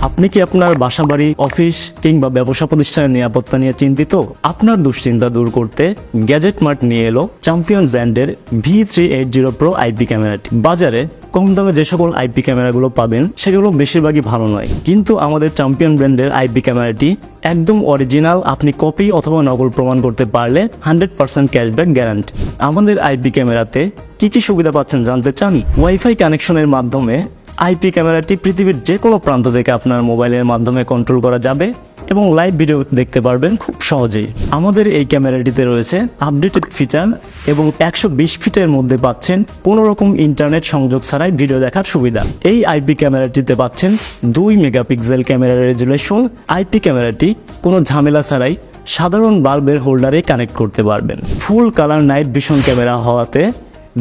আপনি কি আপনার বাসাবাড়ি, অফিস কিংবা ব্যবসা প্রতিষ্ঠানের নিরাপত্তা নিয়ে চিন্তিত? আপনার দুশ্চিন্তা দূর করতে গ্যাজেট মার্ট নিয়ে এলো চ্যাম্পিয়ন ব্র্যান্ডের V380 Pro IP ক্যামেরাটি। বাজারে কম দামে যে সকল আইপি ক্যামেরাগুলো পাবেন সেগুলো বেশিরভাগই ভালো নয়, কিন্তু আমাদের চ্যাম্পিয়ন ব্র্যান্ডের আইপি ক্যামেরাটি একদম অরিজিনাল। আপনি কপি অথবা নকল প্রমাণ করতে পারলে 100% ক্যাশব্যাক গ্যারান্টি। আমাদের আইপি ক্যামেরাতে কি কি সুবিধা পাচ্ছেন জানতে চান? ওয়াইফাই কানেকশনের মাধ্যমে আইপি ক্যামেরাটি পৃথিবীর যে কোনো প্রান্ত থেকে আপনার মোবাইলের মাধ্যমে কন্ট্রোল করা যাবে এবং লাইভ ভিডিও দেখতে পারবেন খুব সহজেই। আমাদের এই ক্যামেরাটিতে রয়েছে আপডেটেড ফিচার এবং 120 ফিটের মধ্যে পাচ্ছেন কোনো রকম ইন্টারনেট সংযোগ ছাড়াই ভিডিও দেখার সুবিধা। এই আইপি ক্যামেরাটিতে পাচ্ছেন 2 মেগাপিক্সেল ক্যামেরা রেজুলেশন। আইপি ক্যামেরাটি কোনো ঝামেলা ছাড়াই সাধারণ বাল্বের হোল্ডারে কানেক্ট করতে পারবেন। Full colour night vision camera হওয়াতে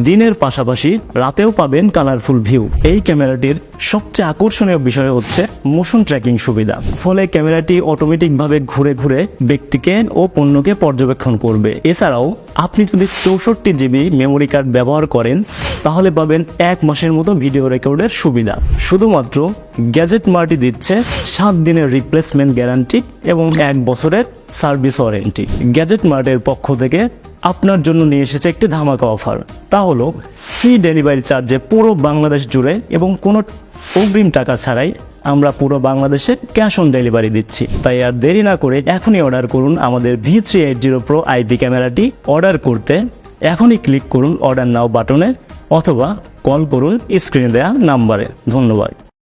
দিনের পাশাপাশি রাতেও পাবেন কালারফুল ভিউ। এই ক্যামেরাটির সবচেয়ে আকর্ষণীয় বিষয় হচ্ছে মোশন ট্র্যাকিং সুবিধা, ফলে ক্যামেরাটি অটোমেটিকভাবে ঘুরে ঘুরে ব্যক্তিকে ও পণ্যকে পর্যবেক্ষণ করবে। এছাড়াও আপনি যদি 64 জিবি মেমোরি কার্ড ব্যবহার করেন তাহলে পাবেন 1 মাসের মতো ভিডিও রেকর্ডের সুবিধা। শুধুমাত্র গ্যাজেট মার্টই দিচ্ছে 7 দিনের রিপ্লেসমেন্ট গ্যারান্টি এবং 1 বছরের সার্ভিস ওয়ারেন্টি। গ্যাজেট মার্টের পক্ষ থেকে আপনার জন্য নিয়ে এসেছে একটি ধামাকা অফার, তা হলো ফ্রি ডেলিভারি চার্জে পুরো বাংলাদেশ জুড়ে এবং কোনো অগ্রিম টাকা ছাড়াই আমরা পুরো বাংলাদেশে ক্যাশ অন ডেলিভারি দিচ্ছি। তাই আর দেরি না করে এখনই অর্ডার করুন আমাদের V380 Pro IP ক্যামেরাটি। অর্ডার করতে এখনই ক্লিক করুন অর্ডার নাও বাটনে অথবা কল করুন স্ক্রিনে দেওয়া নাম্বারে। ধন্যবাদ।